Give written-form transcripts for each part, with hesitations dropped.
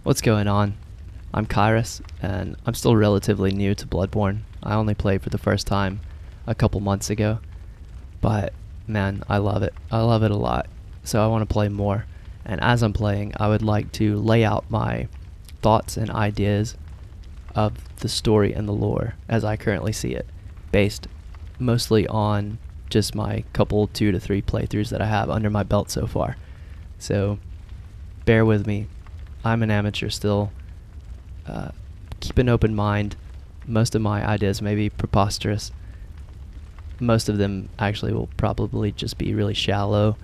What's going on? I'm Kairos, and I'm still relatively new to Bloodborne. I only played for the first time a couple months ago, but man, I love it. I love it a lot, so I want to play more. And as I'm playing, I would like to lay out my thoughts and ideas of the story and the lore as I currently see it, based mostly on just my couple 2 to 3 playthroughs that I have under my belt so far. So bear with me. I'm an amateur still. Keep an open mind. Most of my ideas may be preposterous. Most of them actually will probably just be really shallow.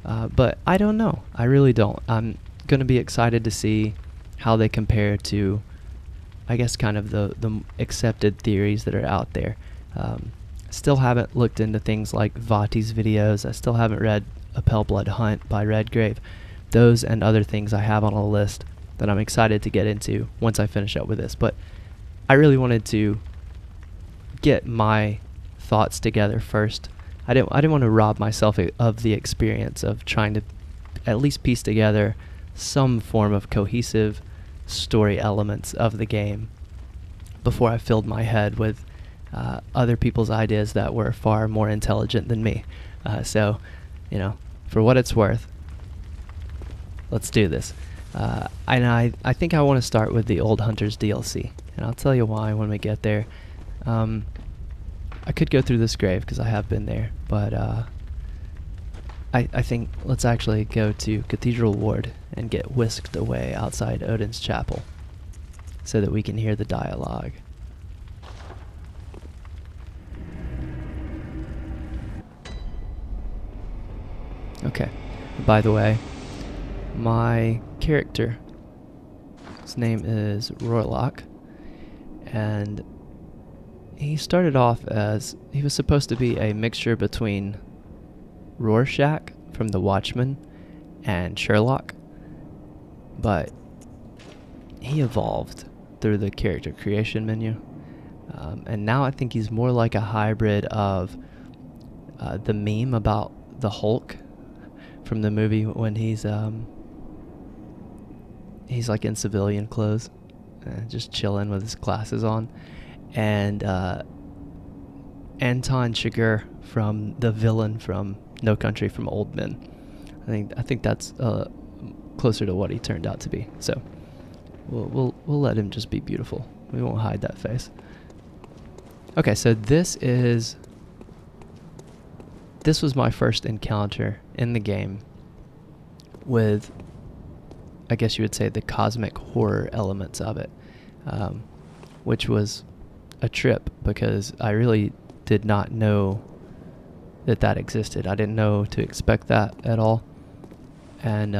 But I don't know. I really don't. I'm going to be excited to see how they compare to, I guess, kind of the accepted theories that are out there. Still haven't looked into things like Vati's videos. I still haven't read A Pale Blood Hunt by Redgrave. Those and other things I have on a list that I'm excited to get into once I finish up with this. But I really wanted to get my thoughts together first. I didn't want to rob myself of the experience of trying to at least piece together some form of cohesive story elements of the game before I filled my head with other people's ideas that were far more intelligent than me. So, for what it's worth, let's do this. And I think I want to start with the Old Hunters DLC, and I'll tell you why when we get there. I could go through this grave because I have been there, but I think let's actually go to Cathedral Ward and get whisked away outside Odin's chapel so that we can hear the dialogue. Okay, by the way, my character, his name is Roylock, and he started off as, he was supposed to be a mixture between Rorschach from The Watchmen and Sherlock, but he evolved through the character creation menu, and now I think he's more like a hybrid of the meme about the Hulk from the movie when he's like in civilian clothes, just chilling with his glasses on, and Anton Chigurh from the villain from No Country for Old Men. I think that's closer to what he turned out to be. So we'll let him just be beautiful. We won't hide that face. Okay, so this was my first encounter in the game with, I guess you would say, the cosmic horror elements of it, which was a trip because I really did not know that existed. I didn't know to expect that at all, and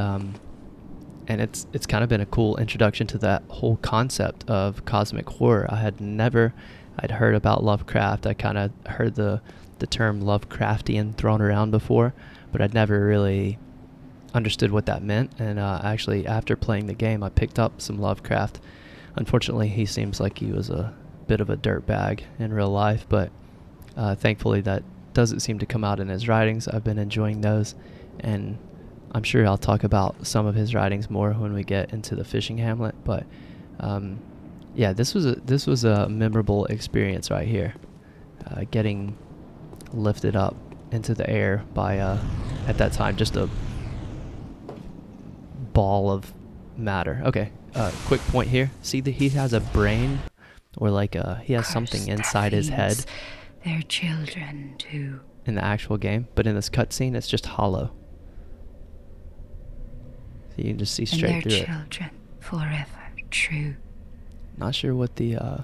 it's kind of been a cool introduction to that whole concept of cosmic horror. I'd heard about Lovecraft. I kind of heard the term Lovecraftian thrown around before, but I'd never really understood what that meant. And actually, after playing the game, I picked up some Lovecraft. Unfortunately, he seems like he was a bit of a dirtbag in real life, but thankfully that doesn't seem to come out in his writings. I've been enjoying those, and I'm sure I'll talk about some of his writings more when we get into the fishing hamlet. But yeah, this was a memorable experience right here, getting lifted up into the air by at that time just a ball of matter. Okay, quick point here. See that he has a brain, or like he has something inside his head. Their children too. In the actual game, but in this cutscene, it's just hollow. So you can just see straight through it. And their children forever true. Not sure what the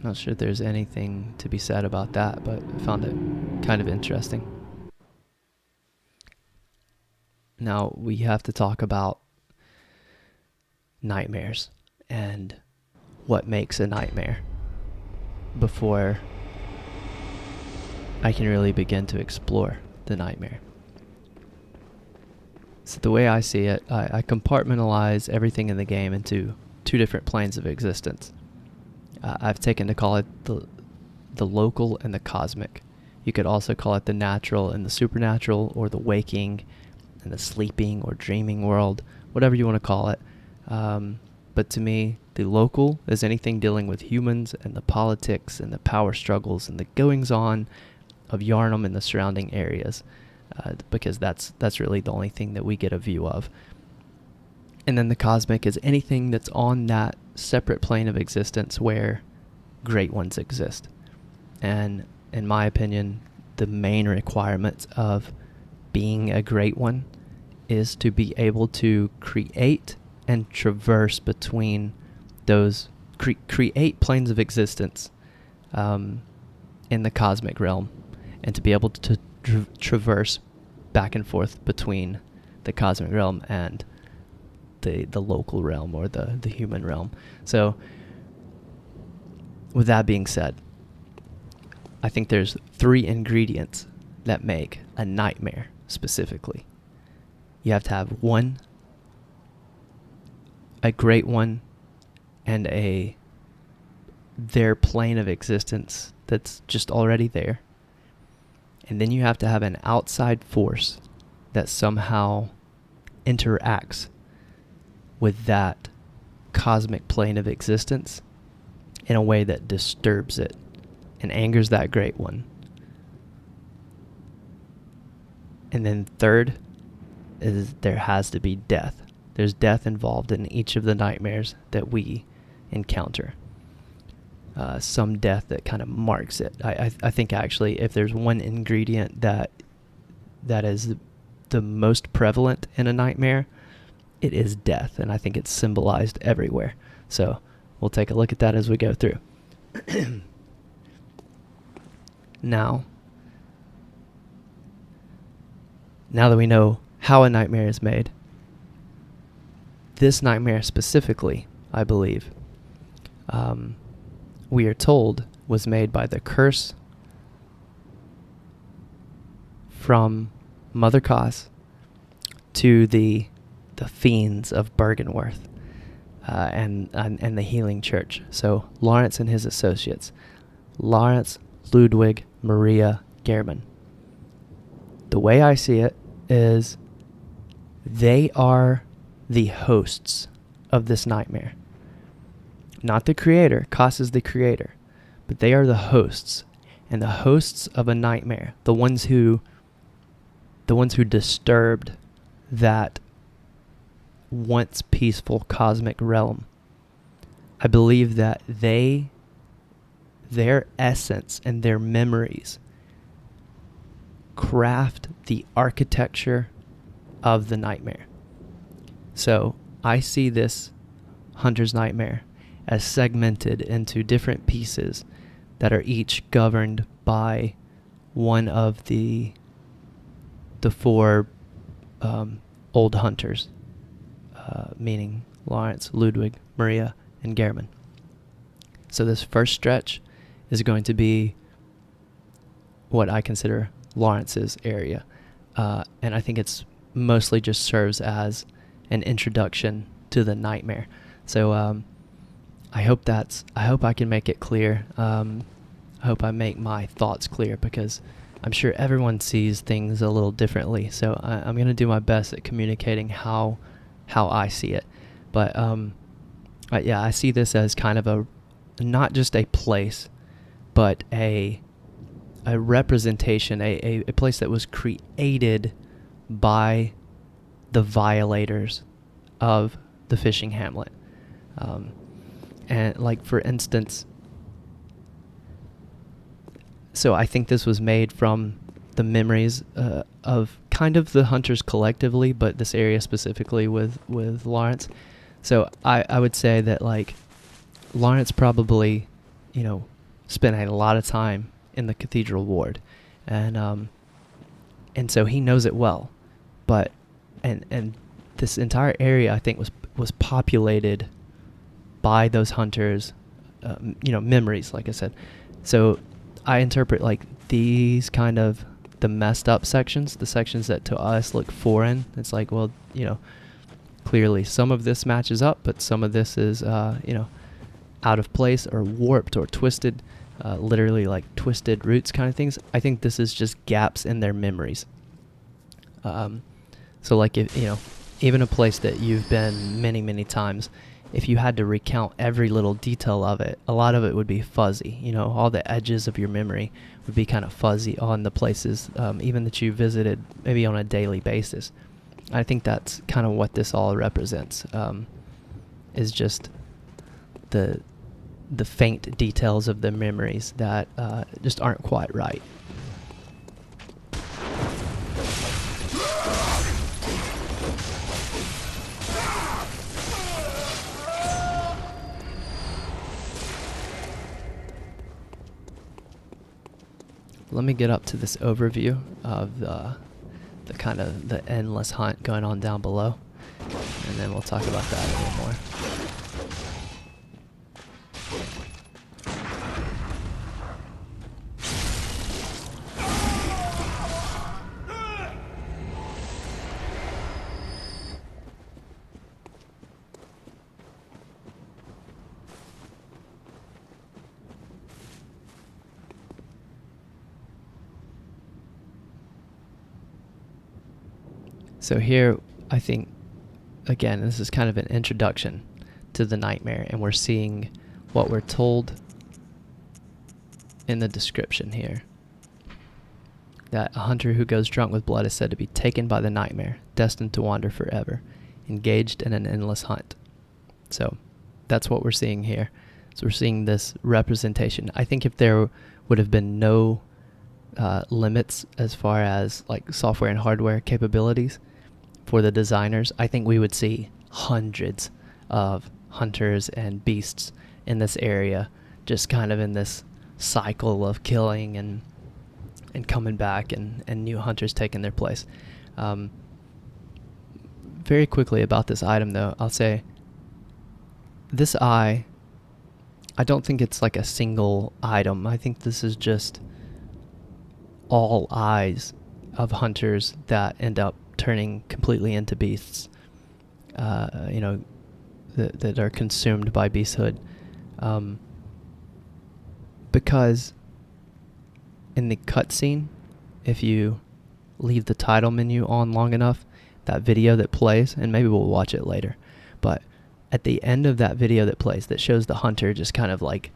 not sure there's anything to be said about that, but I found it kind of interesting. Now we have to talk about nightmares and what makes a nightmare before I can really begin to explore the nightmare. So the way I see it, I compartmentalize everything in the game into 2 different planes of existence. I've taken to call it the local and the cosmic. You could also call it the natural and the supernatural, or the waking and the sleeping or dreaming world, whatever you want to call it. But to me, the local is anything dealing with humans and the politics and the power struggles and the goings-on of Yarnum and the surrounding areas, because that's really the only thing that we get a view of. And then the cosmic is anything that's on that separate plane of existence where great ones exist. And in my opinion, the main requirement of being a great one is to be able to create and traverse between those, create planes of existence in the cosmic realm, and to be able to traverse back and forth between the cosmic realm and the local realm, or the human realm. So with that being said, I think there's 3 ingredients that make a nightmare specifically. You have to have one, a great one, and their plane of existence that's just already there. And then you have to have an outside force that somehow interacts with that cosmic plane of existence in a way that disturbs it and angers that great one. And then third is there has to be death. There's death involved in each of the nightmares that we encounter. Some death that kind of marks it. I think actually if there's one ingredient that is the most prevalent in a nightmare, it is death, and I think it's symbolized everywhere. So we'll take a look at that as we go through. Now that we know how a nightmare is made, this nightmare specifically, I believe, we are told was made by the curse from Mother Cos to the fiends of Bergenworth and the Healing Church. So Lawrence and his associates, Lawrence, Ludwig, Maria, Gehrman. The way I see it is they are the hosts of this nightmare. Not the creator. Cos is the creator. But they are the hosts. And the hosts of a nightmare, the ones who disturbed that once peaceful cosmic realm. I believe that their essence and their memories craft the architecture of the nightmare. So I see this Hunter's Nightmare as segmented into different pieces that are each governed by one of the 4 old hunters, meaning Lawrence, Ludwig, Maria, and Gehrman. So this first stretch is going to be what I consider Lawrence's area, and I think it's mostly just serves as an introduction to the nightmare. So I hope I can make it clear. I hope I make my thoughts clear, because I'm sure everyone sees things a little differently. So I'm going to do my best at communicating how I see it. But yeah, I see this as kind of not just a place, but a representation, a place that was created by the violators of the fishing hamlet. And like, for instance, so I think this was made from the memories of kind of the hunters collectively, but this area specifically with Lawrence. So I would say that, like, Lawrence probably, spent a lot of time in the cathedral ward, and so he knows it well. But and this entire area, I think, was populated by those hunters, memories, like I said. So I interpret, like, these kind of the messed up sections, the sections that to us look foreign. It's like, well, clearly some of this matches up, but some of this is, out of place or warped or twisted, literally like twisted roots kind of things. I think this is just gaps in their memories. So like, if even a place that you've been many, many times, if you had to recount every little detail of it, a lot of it would be fuzzy. You know, all the edges of your memory would be kind of fuzzy on the places, even that you visited maybe on a daily basis. I think that's kind of what this all represents, is just the faint details of the memories that just aren't quite right. Let me get up to this overview of the kind of the endless hunt going on down below, and then we'll talk about that a little more. So here, I think, again, this is kind of an introduction to the nightmare, and we're seeing what we're told in the description here. That a hunter who goes drunk with blood is said to be taken by the nightmare, destined to wander forever, engaged in an endless hunt. So that's what we're seeing here. So we're seeing this representation. I think if there would have been no limits as far as like software and hardware capabilities for the designers, I think we would see hundreds of hunters and beasts in this area, just kind of in this cycle of killing and coming back, and new hunters taking their place. Very quickly about this item though, I'll say this eye, I don't think it's like a single item. I think this is just all eyes of hunters that end up turning completely into beasts, you know, that are consumed by beasthood. Because in the cutscene, if you leave the title menu on long enough, that video that plays, and maybe we'll watch it later, but at the end of that video that plays, that shows the hunter just kind of like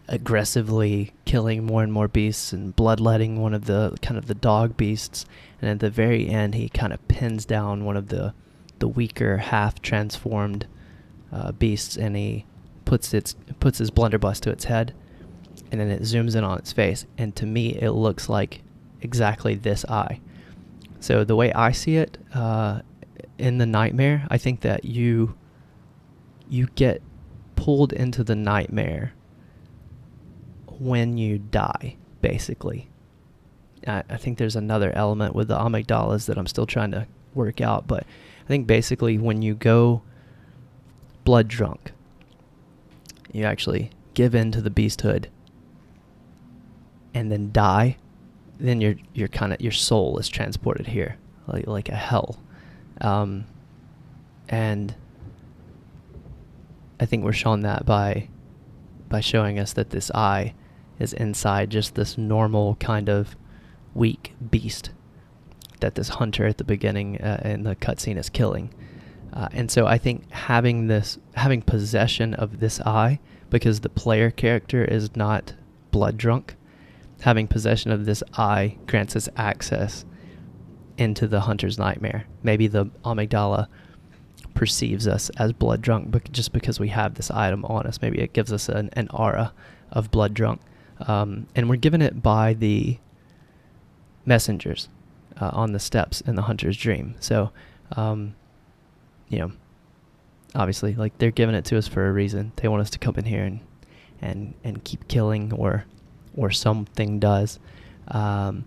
aggressively killing more and more beasts and bloodletting one of the kind of the dog beasts, and at the very end he kind of pins down one of the weaker half transformed beasts, and he puts his blunderbuss to its head, and then it zooms in on its face, and to me it looks like exactly this eye. So the way I see it in the nightmare, I think that you get pulled into the nightmare when you die, basically. I think there's another element with the amygdalas that I'm still trying to work out, but I think basically when you go blood drunk, you actually give in to the beasthood and then die, then you're kind of, your soul is transported here, like a hell. And I think we're shown that by showing us that this eye is inside just this normal kind of weak beast that this hunter at the beginning in the cutscene is killing. And so I think having possession of this eye, because the player character is not blood drunk, having possession of this eye grants us access into the hunter's nightmare. Maybe the amygdala perceives us as blood drunk just because we have this item on us. Maybe it gives us an aura of blood drunk. And we're given it by the messengers on the steps in the hunter's dream. So, you know, obviously, like, they're giving it to us for a reason. They want us to come in here and keep killing, or something does, and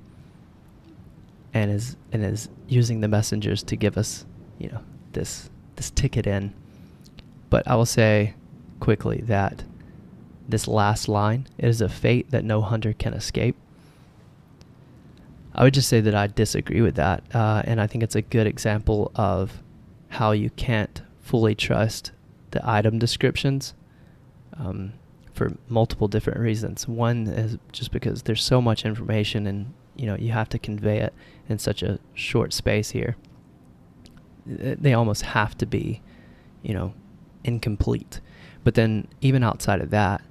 is using the messengers to give us, you know, this ticket in. But I will say quickly that this last line is a fate that no hunter can escape. I would just say that I disagree with that, and I think it's a good example of how you can't fully trust the item descriptions for multiple different reasons. One is just because there's so much information, and you know, you have to convey it in such a short space here. they almost have to be, you know, incomplete. But then even outside of that,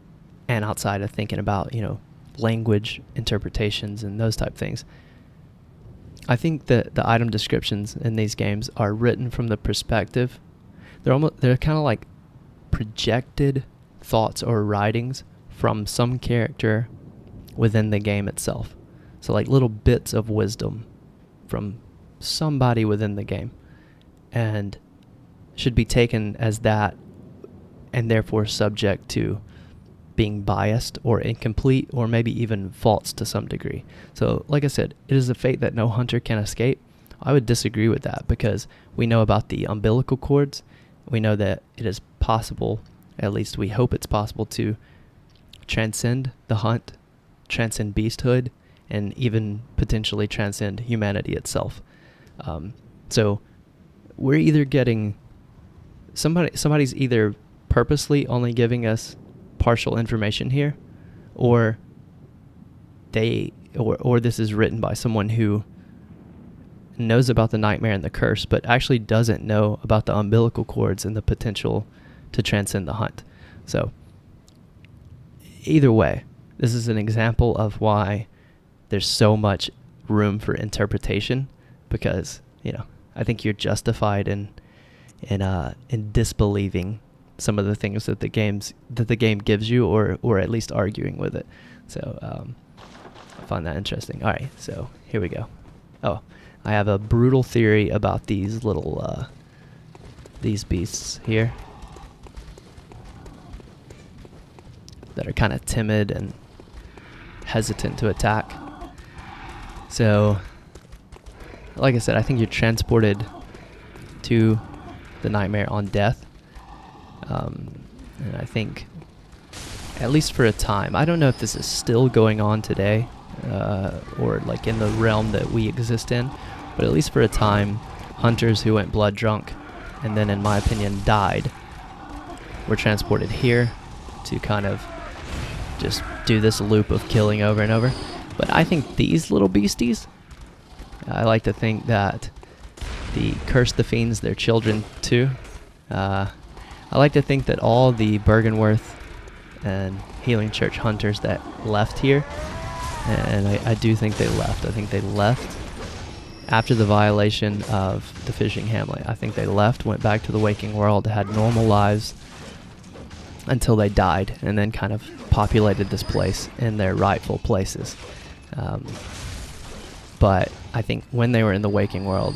and outside of thinking about, you know, language interpretations and those type things, I think that the item descriptions in these games are written from the perspective. They're kind of like projected thoughts or writings from some character within the game itself. So like little bits of wisdom from somebody within the game, and should be taken as that, and therefore subject to being biased or incomplete or maybe even false to some degree. So like I said, it is a fate that no hunter can escape. I would disagree with that, because we know about the umbilical cords. We know that it is possible, at least we hope it's possible, to transcend the hunt, transcend beasthood, and even potentially transcend humanity itself. So we're either getting somebody's either purposely only giving us partial information here, or this is written by someone who knows about the nightmare and the curse, but actually doesn't know about the umbilical cords and the potential to transcend the hunt. So either way, this is an example of why there's so much room for interpretation, because, you know, I think you're justified in disbelieving some of the things that the game gives you, or at least arguing with it. So I find that interesting. All right, so here we go. Oh, I have a brutal theory about these little these beasts here that are kind of timid and hesitant to attack. So, like I said, I think you're transported to the nightmare on death. And I think, at least for a time, I don't know if this is still going on today, or like in the realm that we exist in, but at least for a time, hunters who went blood drunk and then, in my opinion, died, were transported here to kind of just do this loop of killing over and over. But I think these little beasties, I like to think that the Curse the Fiends, their children too. I like to think that all the Bergenworth and Healing Church hunters that left here, and I do think they left. I think they left after the violation of the fishing hamlet. I think they left, went back to the waking world, had normal lives until they died, and then kind of populated this place in their rightful places. But I think when they were in the waking world,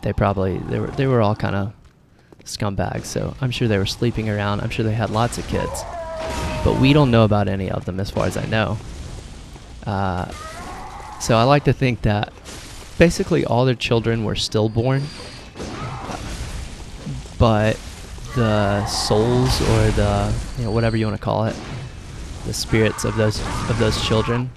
they were all kind of scumbags. So I'm sure they were sleeping around. I'm sure they had lots of kids, but we don't know about any of them as far as I know. So I like to think that basically all their children were stillborn, but the souls, or the, you know, whatever you want to call it, the spirits of those children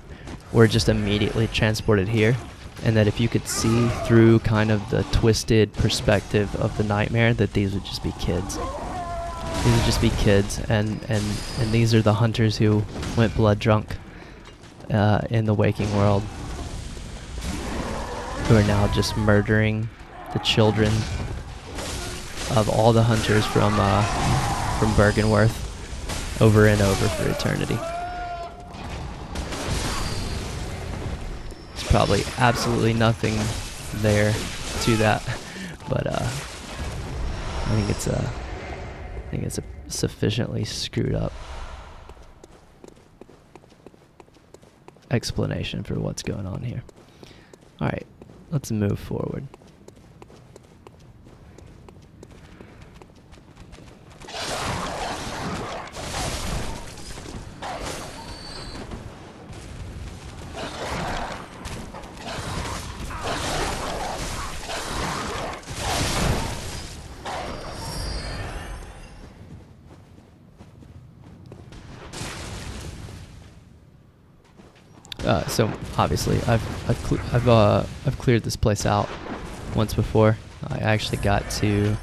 were just immediately transported here. And that if you could see through kind of the twisted perspective of the nightmare, that these would just be kids. These would just be kids, and these are the hunters who went blood drunk in the waking world, who are now just murdering the children of all the hunters from Bergenworth over and over for eternity. Probably absolutely nothing there to that, but I think it's a sufficiently screwed up explanation for what's going on here. All right, let's move forward. So obviously, I've cleared this place out once before. I actually got to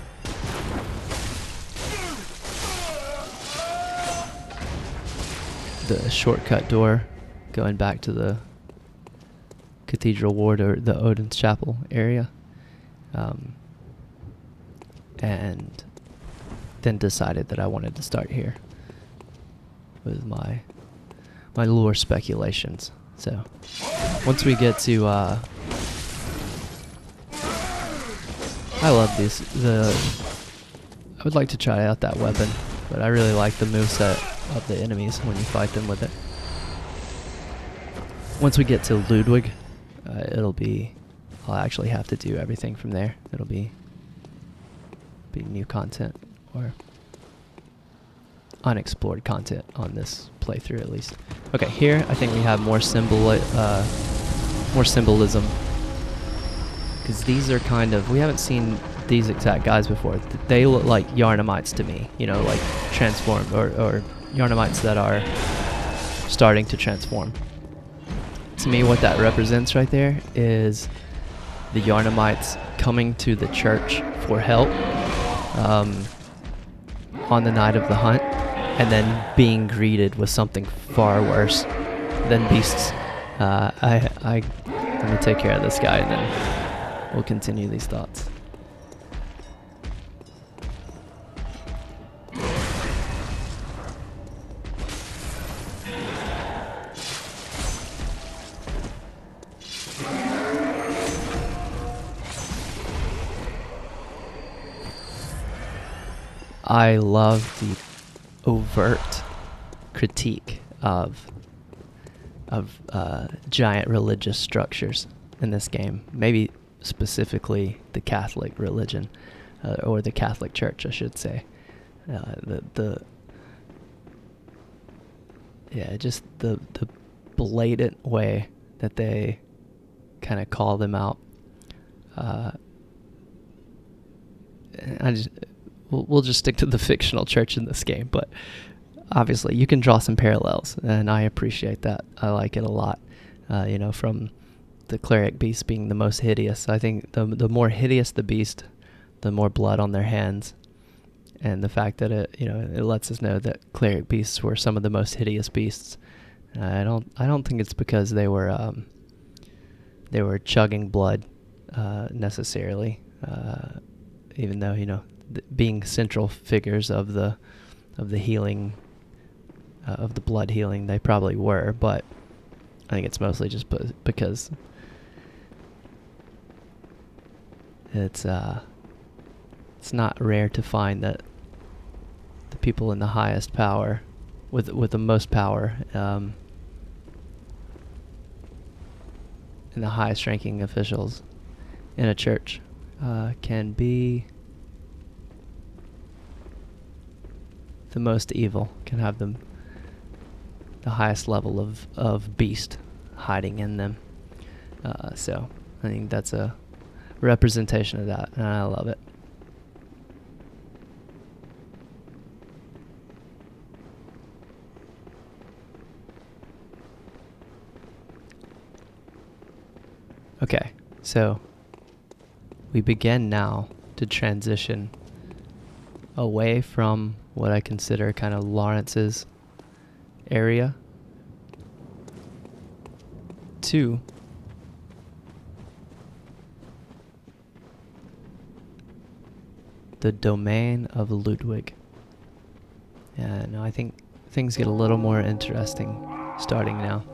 the shortcut door going back to the Cathedral Ward, or the Odin's Chapel area. and then decided that I wanted to start here with my lore speculations. So once we get to I love these. I would like to try out that weapon, but I really like the moveset of the enemies when you fight them with it. Once we get to Ludwig, I'll actually have to do everything from there. It'll be new content, or unexplored content on this playthrough at least. Okay, here I think we have more symbolism, because these are kind of, we haven't seen these exact guys before. They look like Yarnamites to me, you know, like transformed, or Yarnamites that are starting to transform. To me, what that represents right there is the Yarnamites coming to the church for help on the night of the hunt, and then being greeted with something far worse than beasts. Let me take care of this guy, and then we'll continue these thoughts. I love the overt critique of giant religious structures in this game. Maybe specifically the Catholic religion, or the Catholic Church, I should say. Just the blatant way that they kind of call them out. We'll just stick to the fictional church in this game, but obviously you can draw some parallels, and I appreciate that. I like it a lot. From the cleric beast being the most hideous. I think the more hideous the beast, the more blood on their hands, and the fact that it lets us know that cleric beasts were some of the most hideous beasts. I don't think it's because they were chugging blood necessarily, even though being central figures of the healing, of the blood healing, they probably were, but I think it's mostly just because it's not rare to find that the people in the highest power, with the most power, and the highest ranking officials in a church can be the most evil, can have the highest level of beast hiding in them. So I think that's a representation of that, and I love it. Okay, so we begin now to transition away from what I consider kind of Lawrence's area to the domain of Ludwig. And I think things get a little more interesting starting now.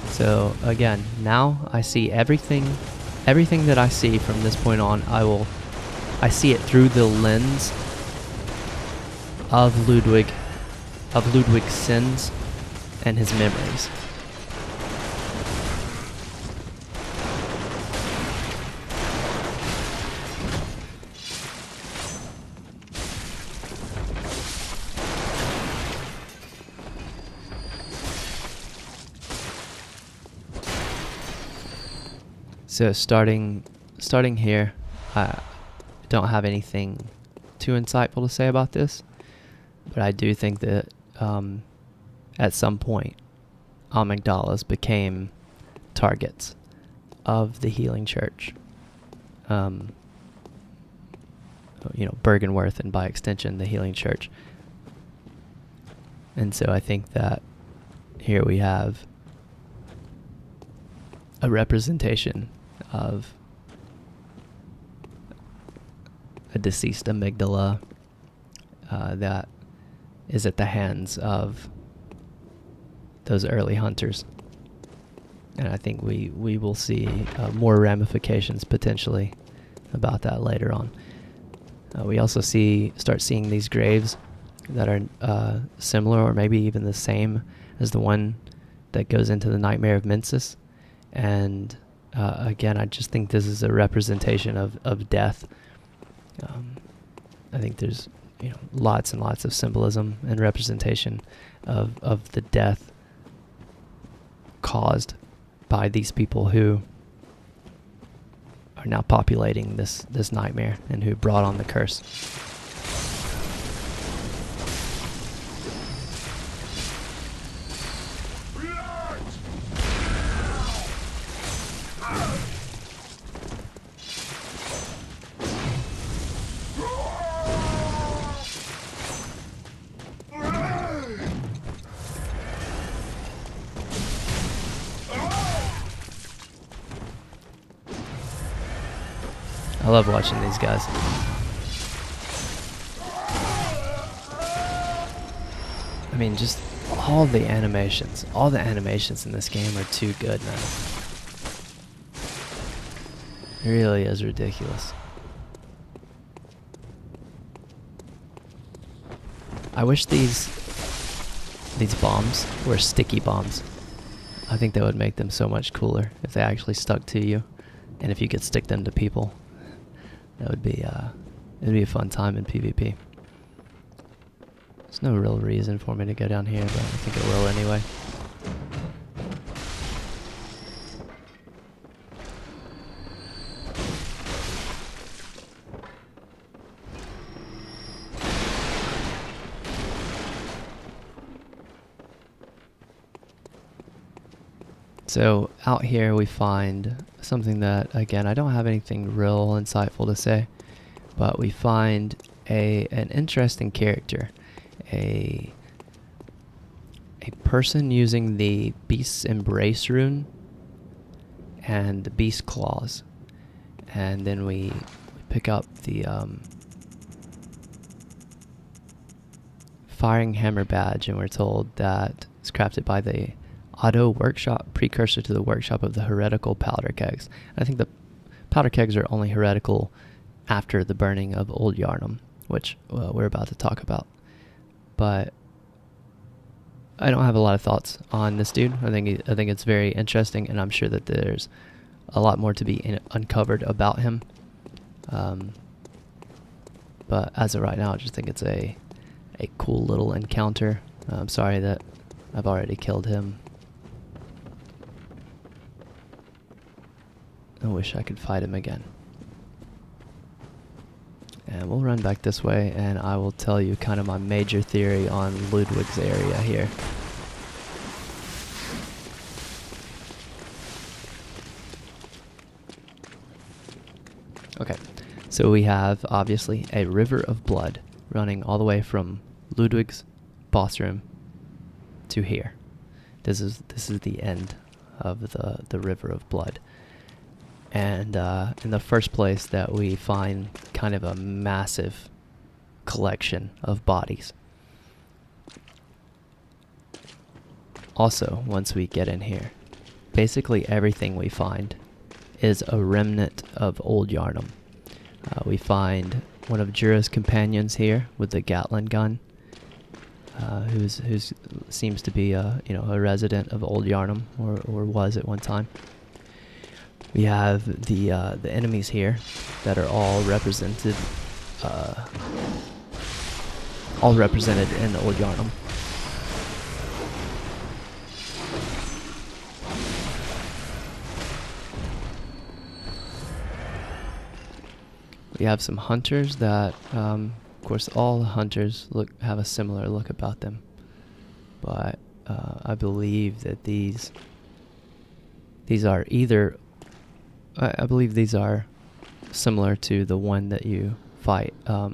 So again, now I see everything that I see from this point on, I see it through the lens of Ludwig's sins and his memories. So starting here, I don't have anything too insightful to say about this, but I do think that at some point, amygdalas became targets of the healing church. Bergenworth, and by extension, the healing church. And so I think that here we have a representation of a deceased amygdala that is at the hands of those early hunters. And I think we will see more ramifications potentially about that later on. We also start seeing these graves that are similar or maybe even the same as the one that goes into the Nightmare of Mensis. And again, I just think this is a representation of death. I think there's lots and lots of symbolism and representation of the death caused by these people who are now populating this nightmare and who brought on the curse. I love watching these guys. I mean, just all the animations in this game are too good, man. It really is ridiculous. I wish these bombs were sticky bombs. I think that would make them so much cooler if they actually stuck to you, and if you could stick them to people. That would be it'd be a fun time in PvP. There's no real reason for me to go down here, but I think it will anyway. So out here we find something that, again, I don't have anything real insightful to say, but we find an interesting character, a person using the Beast's Embrace rune and the Beast Claws, and then we pick up the Firing Hammer badge, and we're told that it's crafted by the Auto Workshop, precursor to the workshop of the heretical powder kegs. I think the powder kegs are only heretical after the burning of Old Yharnam, which we're about to talk about. But I don't have a lot of thoughts on this dude. I think it's very interesting, and I'm sure that there's a lot more to be uncovered about him. But as of right now, I just think it's a cool little encounter. I'm sorry that I've already killed him. I wish I could fight him again. And we'll run back this way, and I will tell you kind of my major theory on Ludwig's area here. Okay, so we have obviously a river of blood running all the way from Ludwig's boss room to here. This is the end of the river of blood. And in the first place that we find kind of a massive collection of bodies. Also, once we get in here, basically everything we find is a remnant of Old Yharnam. We find one of Jura's companions here with the Gatling gun, who's seems to be a resident of Old Yharnam, or was at one time. We have the enemies here that are all represented in the Old Yharnam. We have some hunters that, of course, all the hunters have a similar look about them, but I believe that these are either. I believe these are similar to the one that you fight. I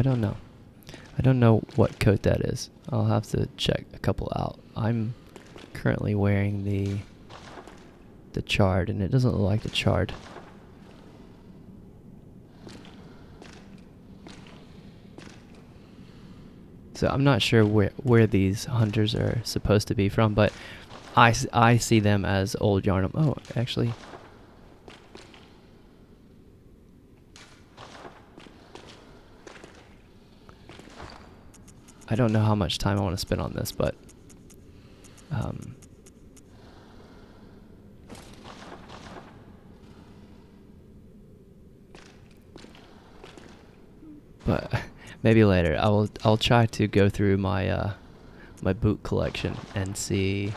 don't know. I don't know what coat that is. I'll have to check a couple out. I'm currently wearing the charred, and it doesn't look like the charred. So I'm not sure where these hunters are supposed to be from, but I see them as old Yarnum. Oh, actually. I don't know how much time I want to spend on this, but maybe later. I'll try to go through my my boot collection and see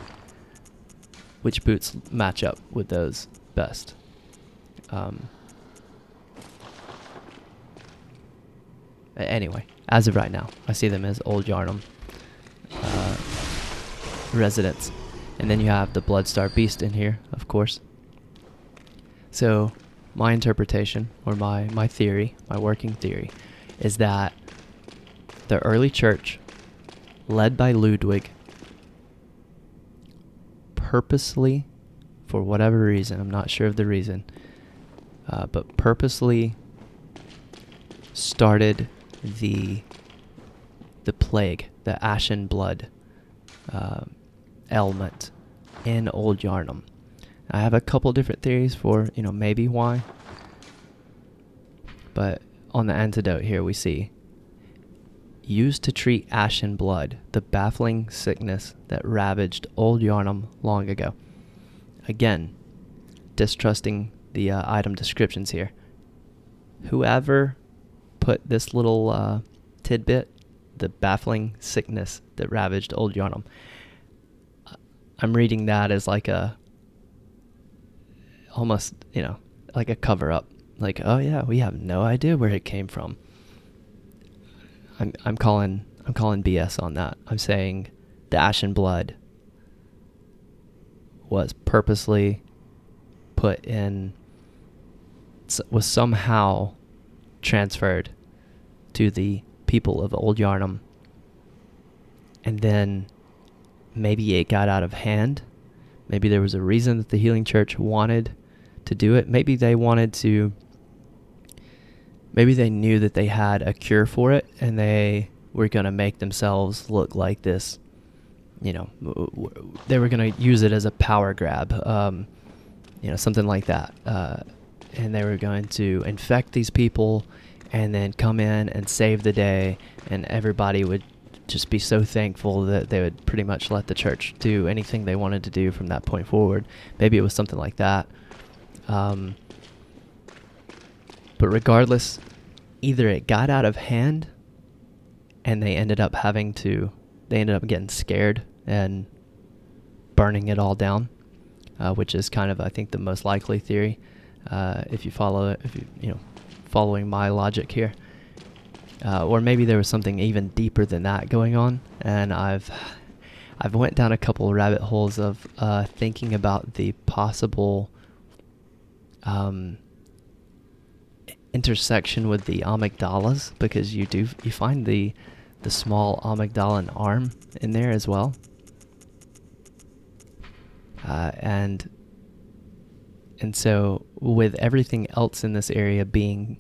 which boots match up with those best. Anyway, as of right now, I see them as Old Yarnum residents. And then you have the Bloodstar Beast in here, of course. So my interpretation, or my theory, my working theory, is that the early church, led by Ludwig, purposely, for whatever reason, I'm not sure of the reason, but purposely started the plague, the ashen blood element in Old Yarnum. I have a couple different theories for, maybe why. But on the antidote here we see, used to treat ashen blood, the baffling sickness that ravaged Old Yarnum long ago. Again, distrusting the item descriptions here. Whoever put this little tidbit, the baffling sickness that ravaged Old Yarnum, I'm reading that as like almost, like a cover up. Like, oh yeah, we have no idea where it came from. I'm calling BS on that. I'm saying the ashen blood was purposely put in, was somehow transferred to the people of Old Yarnum, and then maybe it got out of hand. Maybe there was a reason that the Healing Church wanted to do it. Maybe they knew that they had a cure for it, and they were going to make themselves look like this. They were going to use it as a power grab, something like that. And they were going to infect these people and then come in and save the day, and everybody would just be so thankful that they would pretty much let the church do anything they wanted to do from that point forward. Maybe it was something like that. But regardless, either it got out of hand and they ended up getting scared and burning it all down, which is kind of, I think, the most likely theory, if you following my logic here. Or maybe there was something even deeper than that going on, and I've went down a couple of rabbit holes of thinking about the possible intersection with the amygdalas, because you find the small amygdalan arm in there as well, and so with everything else in this area being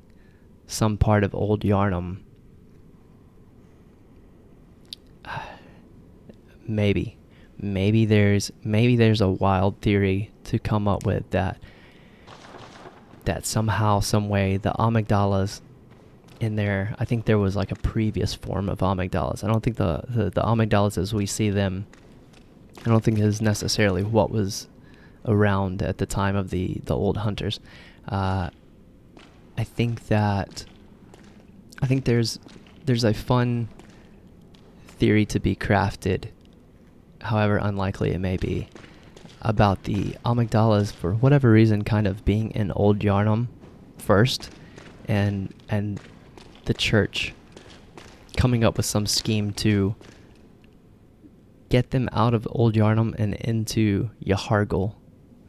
some part of Old Yarnum, maybe there's a wild theory to come up with that somehow, some way, the amygdalas in there. I think there was like a previous form of amygdalas. I don't think the amygdalas as we see them, I don't think is necessarily what was around at the time of the old hunters. I think there's a fun theory to be crafted, however unlikely it may be, about the amygdalas, for whatever reason, kind of being in Old Yarnum first, and the church coming up with some scheme to get them out of Old Yarnum and into Yahargul,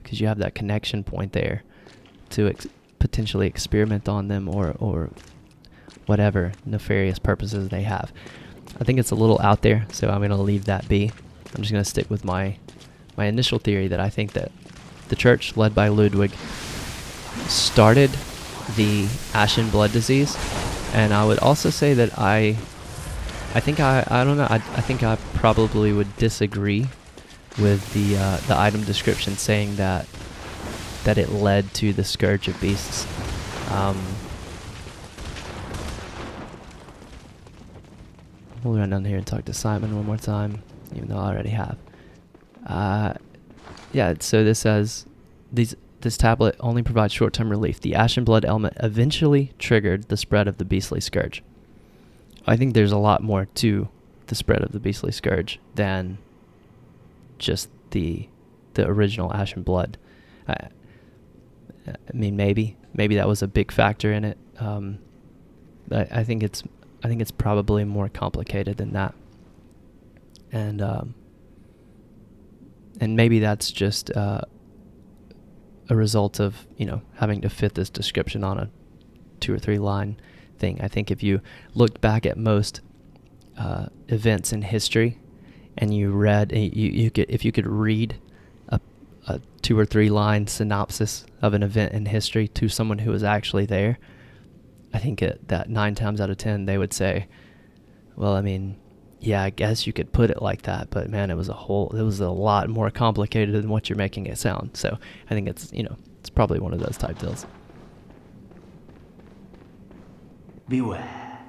because you have that connection point there to potentially experiment on them, or whatever nefarious purposes they have. I think it's a little out there, so I'm going to leave that be. I'm just going to stick with my initial theory that I think that the church, led by Ludwig, started the ashen blood disease. And I would also say that I think I don't know, I think I probably would disagree with the item description saying that it led to the Scourge of Beasts. We'll run down here and talk to Simon one more time, even though I already have. Yeah, so this says, this tablet only provides short-term relief. The ashen blood element eventually triggered the spread of the beastly scourge. I think there's a lot more to the spread of the beastly scourge than just the original ashen blood. I mean, maybe that was a big factor in it. I think it's probably more complicated than that, and maybe that's just a result of having to fit this description on a 2 or 3 line thing. I think if you looked back at most events in history, and you read, if you could read a 2 or 3 line synopsis of an event in history to someone who was actually there, I think that 9 times out of 10 they would say, well, I mean, yeah, I guess you could put it like that, but man, it was a lot more complicated than what you're making it sound. So I think it's probably one of those type deals. Beware.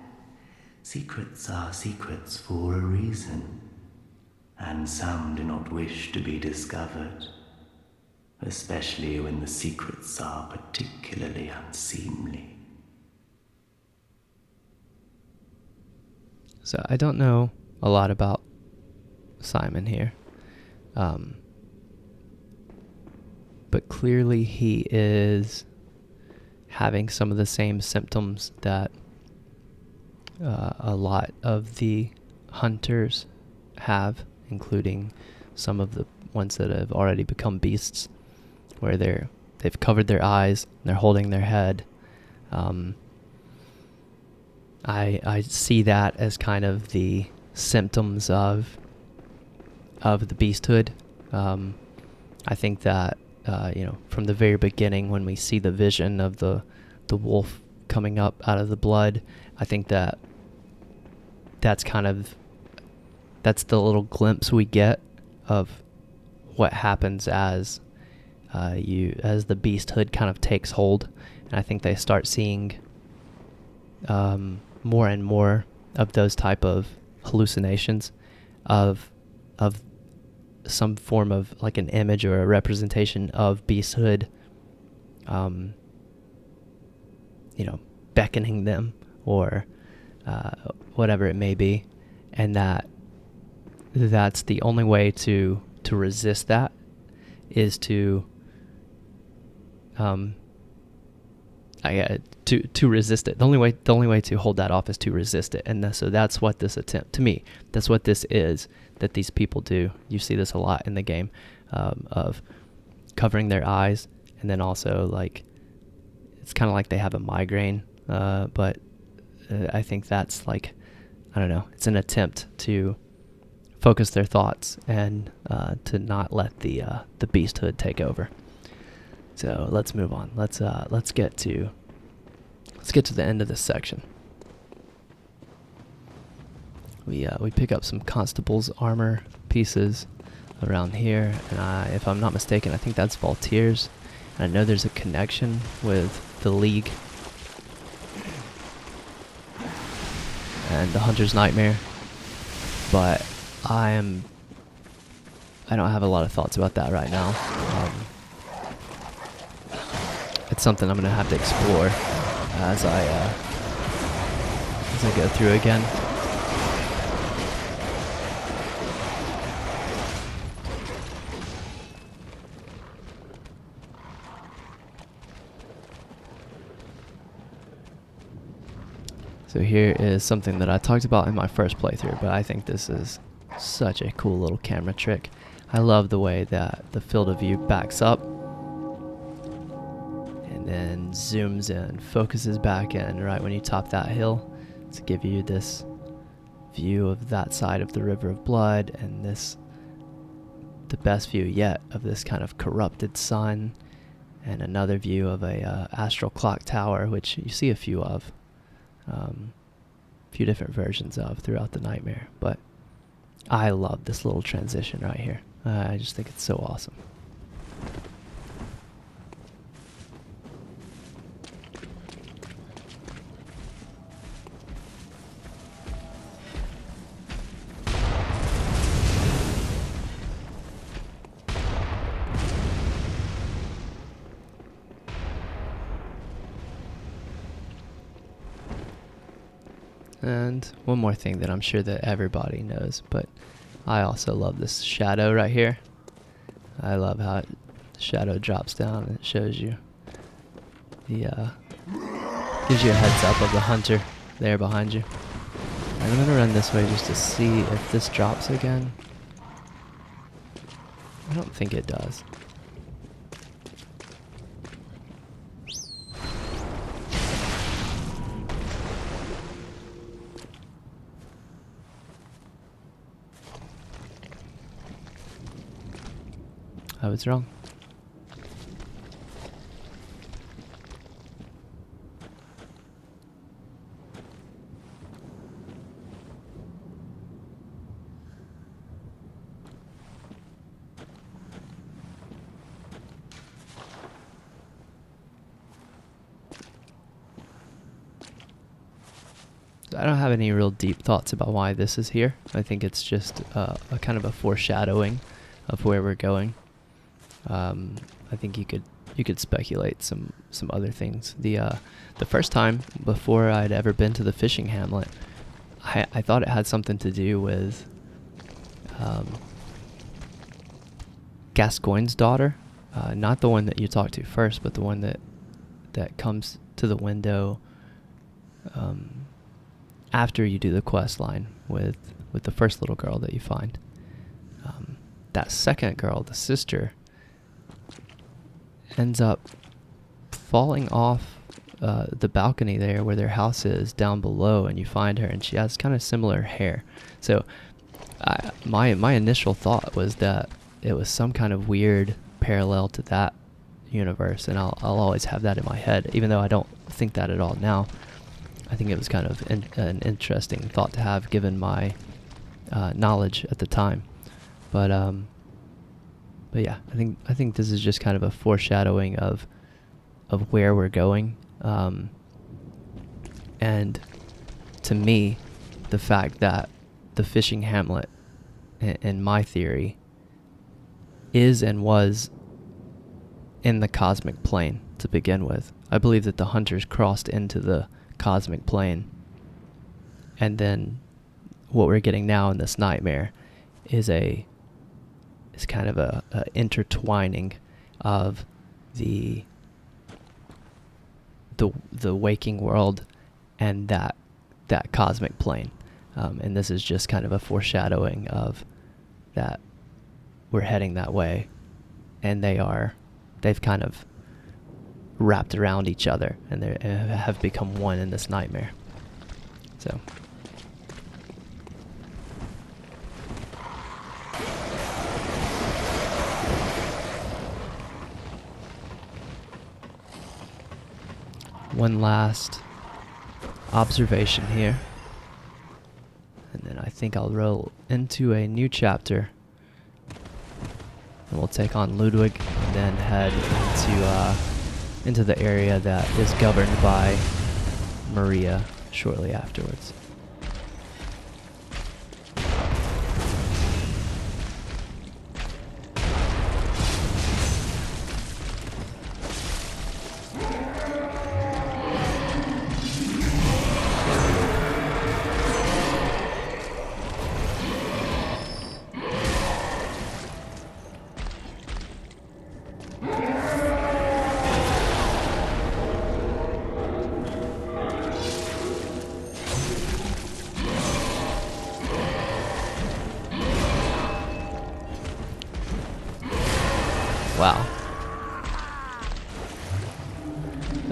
Secrets are secrets for a reason, and some do not wish to be discovered, especially when the secrets are particularly unseemly. So I don't know a lot about Simon here, but clearly he is having some of the same symptoms that a lot of the hunters have, including some of the ones that have already become beasts, where they've covered their eyes, they're holding their head. I see that as kind of the symptoms of the beasthood. I think that from the very beginning, when we see the vision of the wolf coming up out of the blood, I think that's the little glimpse we get of what happens as the beasthood kind of takes hold. And I think they start seeing more and more of those type of hallucinations of some form of like an image or a representation of beasthood, beckoning them or whatever it may be, and that's the only way to resist that is to resist it. The only way to hold that off is to resist it. And so that's what this attempt, to me, that's what this is that these people do. You see this a lot in the game, of covering their eyes, and then also like it's kind of like they have a migraine, but I think that's like, I don't know, it's an attempt to focus their thoughts and to not let the beasthood take over. So let's move on. Let's get to the end of this section. We pick up some constable's armor pieces around here, and if I'm not mistaken, I think that's Voltaire's. And I know there's a connection with the League and the Hunter's Nightmare, but I don't have a lot of thoughts about that right now. It's something I'm gonna have to explore as I go through again. So here is something that I talked about in my first playthrough, but I think this is such a cool little camera trick. I love the way that the field of view backs up, and and then zooms in, focuses back in right when you top that hill to give you this view of that side of the River of Blood, and this, the best view yet, of this kind of corrupted sun, and another view of a astral clock tower, which you see a few of, few different versions of throughout the nightmare. But I love this little transition right here. I just think it's so awesome. And one more thing that I'm sure that everybody knows, but I also love this shadow right here. I love how the shadow drops down and it shows you the, gives you a heads up of the hunter there behind you. And I'm gonna run this way just to see if this drops again. I don't think it does. I was wrong. I don't have any real deep thoughts about why this is here. I think it's just a kind of a foreshadowing of where we're going. I think you could speculate some other things. The first time before I'd ever been to the fishing hamlet, I thought it had something to do with Gascoigne's daughter, not the one that you talk to first, but the one that comes to the window after you do the quest line with the first little girl that you find. That second girl, the sister, ends up falling off the balcony there where their house is down below, and you find her, and she has kind of similar hair. So my initial thought was that it was some kind of weird parallel to that universe, and I'll always have that in my head, even though I don't think that at all now. I think it was kind of an interesting thought to have given my knowledge at the time. But yeah, I think this is just kind of a foreshadowing of where we're going, and to me, the fact that the fishing hamlet, in my theory, is and was in the cosmic plane to begin with. I believe that the hunters crossed into the cosmic plane, and then what we're getting now in this nightmare is kind of a intertwining of the waking world and that cosmic plane, and this is just kind of a foreshadowing of that we're heading that way, and they've kind of wrapped around each other, and they have become one in this nightmare. So one last observation here, and then I think I'll roll into a new chapter, and we'll take on Ludwig, and then head into the area that is governed by Maria shortly afterwards. Wow.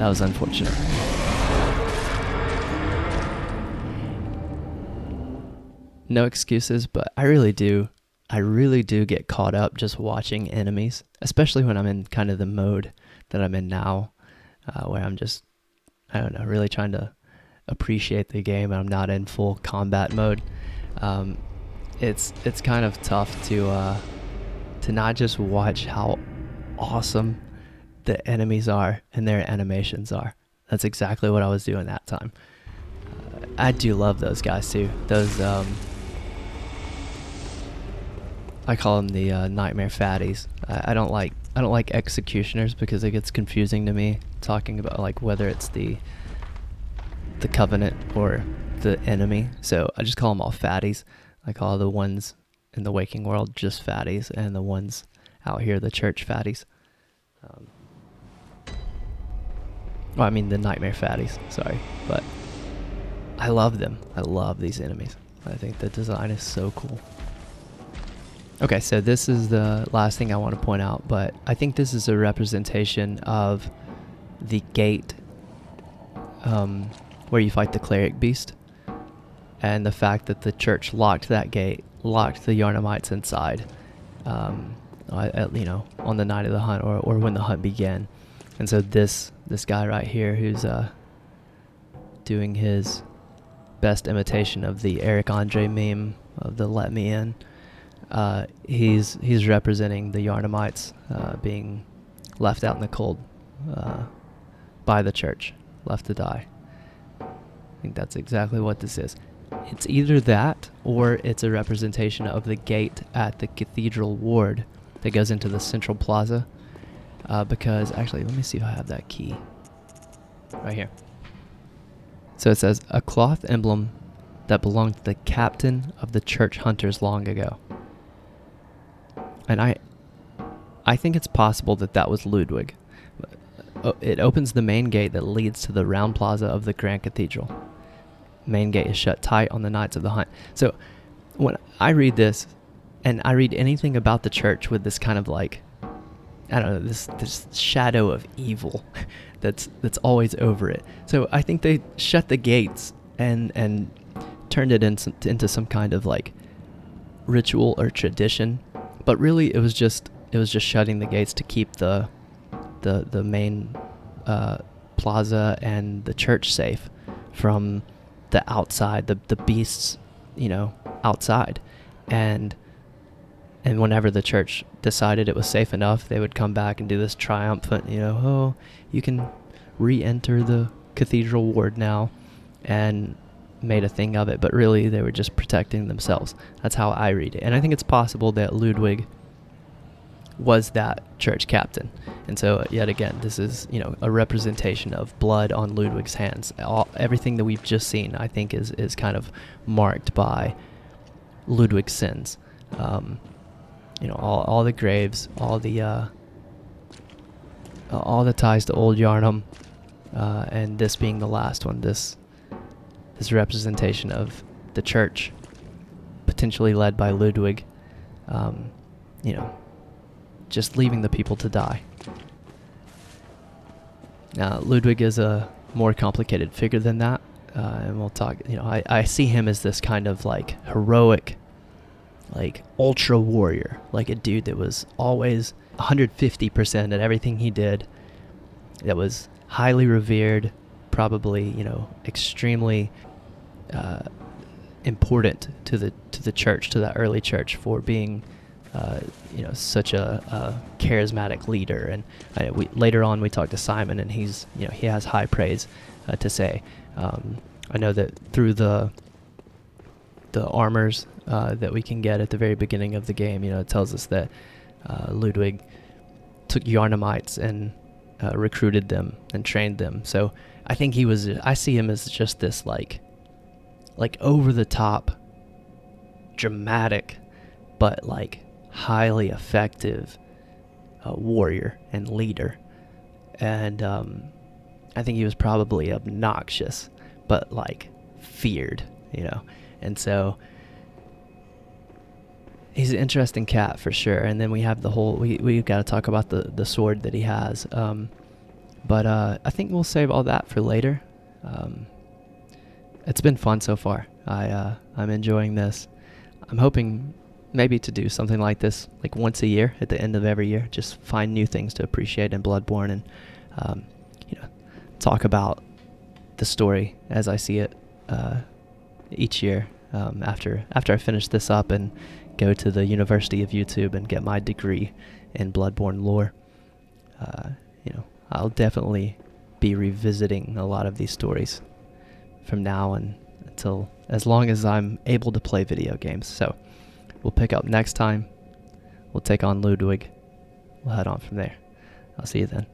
That was unfortunate. No excuses, but I really do get caught up just watching enemies, especially when I'm in kind of the mode that I'm in now, where I'm just, I don't know, really trying to appreciate the game and I'm not in full combat mode. It's kind of tough to not just watch how awesome the enemies are and their animations are. That's exactly what I was doing that time. I do love those guys too. Those I call them the nightmare fatties. I don't like executioners because it gets confusing to me talking about like whether it's the covenant or the enemy. So I just call them all fatties. I call the ones in the waking world just fatties, and the ones out here the church fatties. Well, I mean the nightmare fatties. Sorry, but I love them. I love these enemies. I think the design is so cool. Okay, so this is the last thing I want to point out, but I think this is a representation of the gate where you fight the cleric beast, and the fact that the church locked that gate, locked the Yarnamites inside, on the night of the hunt or when the hunt began. And so this guy right here who's doing his best imitation of the Eric Andre meme of the "Let Me In," he's representing the Yarnamites being left out in the cold by the church, left to die. I think that's exactly what this is. It's either that or it's a representation of the gate at the cathedral ward that goes into the central plaza. Because actually, let me see if I have that key right here. So it says, a cloth emblem that belonged to the captain of the church hunters long ago. And I think it's possible that was Ludwig. It opens the main gate that leads to the round plaza of the Grand Cathedral. Main gate is shut tight on the nights of the hunt. So when I read this, and I read anything about the church with this kind of like, I don't know, this shadow of evil that's always over it. So I think they shut the gates and turned it into some kind of like ritual or tradition. But really it was just shutting the gates to keep the main plaza and the church safe from the outside, the beasts, outside. And whenever the church decided it was safe enough, they would come back and do this triumphant, you can re-enter the cathedral ward now, and made a thing of it. But really, they were just protecting themselves. That's how I read it. And I think it's possible that Ludwig was that church captain. And so, yet again, this is, a representation of blood on Ludwig's hands. Everything that we've just seen, I think, is kind of marked by Ludwig's sins. All the graves, all the ties to Old Yarnum, and this being the last one, this representation of the church, potentially led by Ludwig, just leaving the people to die. Now, Ludwig is a more complicated figure than that, and we'll talk, I see him as this kind of like heroic, like ultra warrior, like a dude that was always 150% at everything he did, that was highly revered, probably extremely important to the church, to the early church, for being such a charismatic leader. And later on we talked to Simon, and he has high praise to say. I know that through the armors that we can get at the very beginning of the game, it tells us that Ludwig took Yarnamites and recruited them and trained them. So I think I see him as just this like over the top, dramatic, but like highly effective warrior and leader. And I think he was probably obnoxious, but like feared, and so he's an interesting cat for sure. And then we have the whole, we've got to talk about the sword that he has. But I think we'll save all that for later. It's been fun so far. I'm enjoying this. I'm hoping maybe to do something like this like once a year at the end of every year. Just find new things to appreciate in Bloodborne and talk about the story as I see it each year after I finish this up and go to the University of YouTube and get my degree in Bloodborne lore. I'll definitely be revisiting a lot of these stories from now and until as long as I'm able to play video games. So we'll pick up next time. We'll take on Ludwig. We'll head on from there. I'll see you then.